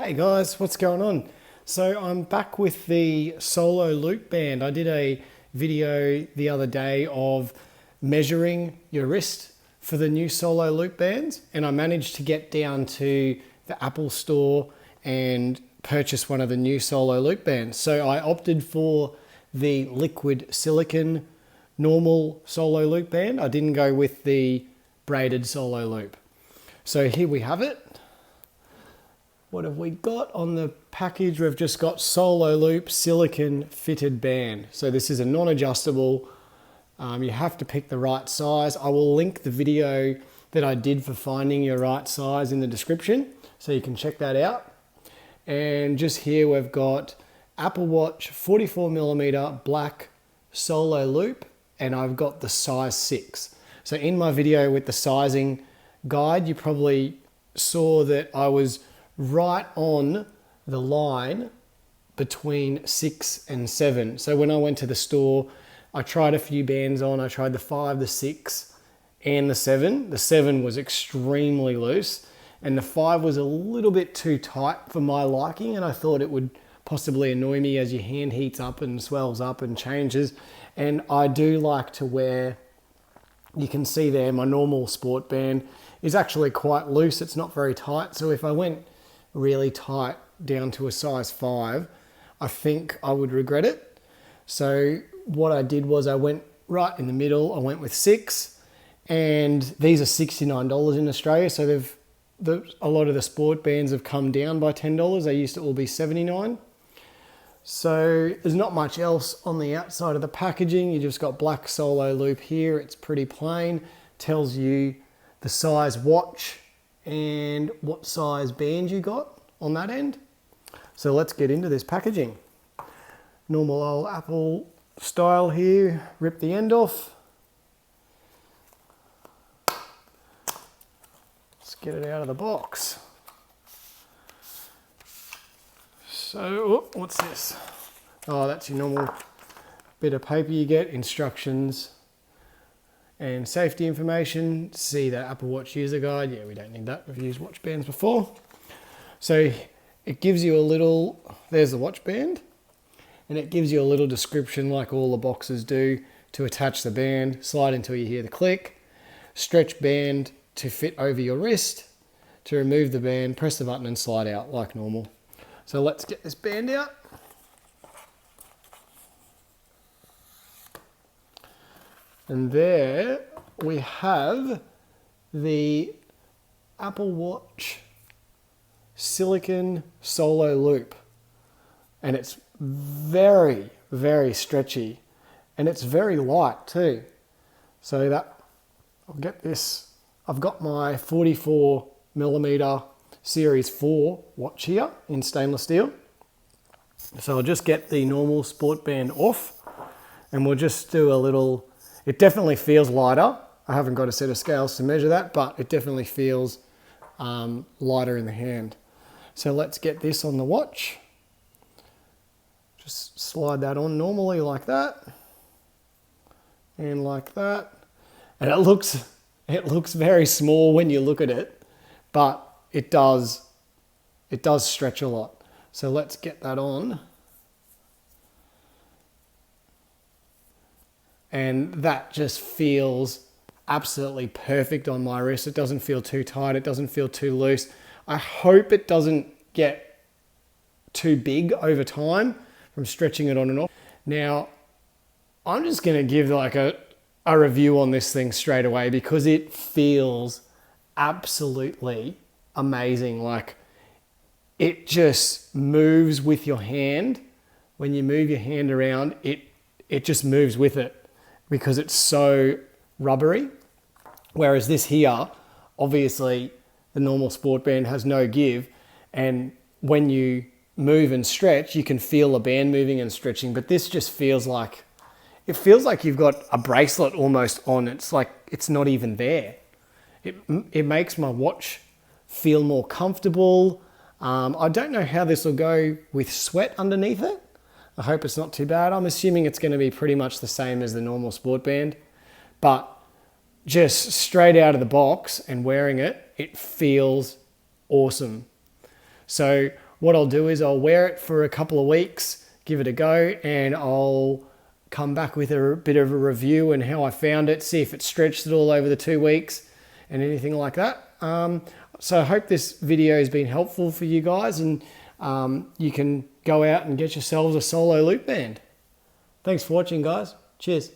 Hey guys, what's going on? So I'm back with the Solo Loop Band. I did a video the other day of measuring your wrist for the new Solo Loop Bands, and I managed to get down to the Apple store and purchase one of the new Solo Loop Bands. So I opted for the liquid silicone normal Solo Loop Band. I didn't go with the braided Solo Loop. So here we have it. What have we got on the package? We've just got Solo Loop silicone fitted band. So this is a non-adjustable. You have to pick the right size. I will link the video that I did for finding your right size in the description, so you can check that out. And just here we've got Apple Watch 44mm black Solo Loop, and I've got the size 6. So in my video with the sizing guide, you probably saw that I was right on the line between 6 and 7. So when I went to the store, I tried a few bands on. I tried the 5, the 6, and the 7. The 7 was extremely loose, and the 5 was a little bit too tight for my liking, and I thought it would possibly annoy me as your hand heats up and swells up and changes. And I do like to wear, you can see there, my normal sport band is actually quite loose. It's not very tight. So if I went really tight down to a size 5, I think I would regret it. So what I did was I went right in the middle. I went with 6, and these are $69 in Australia. So a lot of the sport bands have come down by $10. They used to all be $79. So there's not much else on the outside of the packaging. You just got black Solo Loop here. It's pretty plain. Tells you the size watch and what size band you got on that end. So let's get into this packaging. Normal old Apple style here. Rip the end off. Let's get it out of the box. So, what's this? Oh, that's your normal bit of paper you get, instructions and safety information. See that Apple Watch user guide. Yeah, we don't need that. We've used watch bands before. So it gives you a little, there's the watch band, and it gives you a little description like all the boxes do to attach the band. Slide until you hear the click. Stretch band to fit over your wrist. To remove the band, press the button and slide out like normal. So let's get this band out. And there we have the Apple Watch silicone Solo Loop. And it's very, very stretchy. And it's very light too. So that, I'll get this. I've got my 44mm Series 4 watch here in stainless steel. So I'll just get the normal sport band off, and we'll just do a little, it definitely feels lighter. I haven't got a set of scales to measure that, but it definitely feels lighter in the hand. So let's get this on the watch. Just slide that on normally like that, and like that. And it looks very small when you look at it, but it does stretch a lot. So let's get that on. And that just feels absolutely perfect on my wrist. It doesn't feel too tight. It doesn't feel too loose. I hope it doesn't get too big over time from stretching it on and off. Now, I'm just gonna give like a review on this thing straight away because it feels absolutely amazing. Like, it just moves with your hand. When you move your hand around, it just moves with it because it's so rubbery. Whereas this here, obviously the normal sport band has no give, and when you move and stretch, you can feel the band moving and stretching, but this just feels like, it feels like you've got a bracelet almost on. It's like it's not even there. It makes my watch feel more comfortable. I don't know how this will go with sweat underneath it. I hope it's not too bad. I'm assuming it's going to be pretty much the same as the normal sport band, but just straight out of the box and wearing it, it feels awesome. So what I'll do is I'll wear it for a couple of weeks, give it a go, and I'll come back with a bit of a review and how I found it, see if it stretched at all over the 2 weeks and anything like that. So I hope this video has been helpful for you guys, and you can go out and get yourselves a solo loop band. Thanks for watching, guys. Cheers.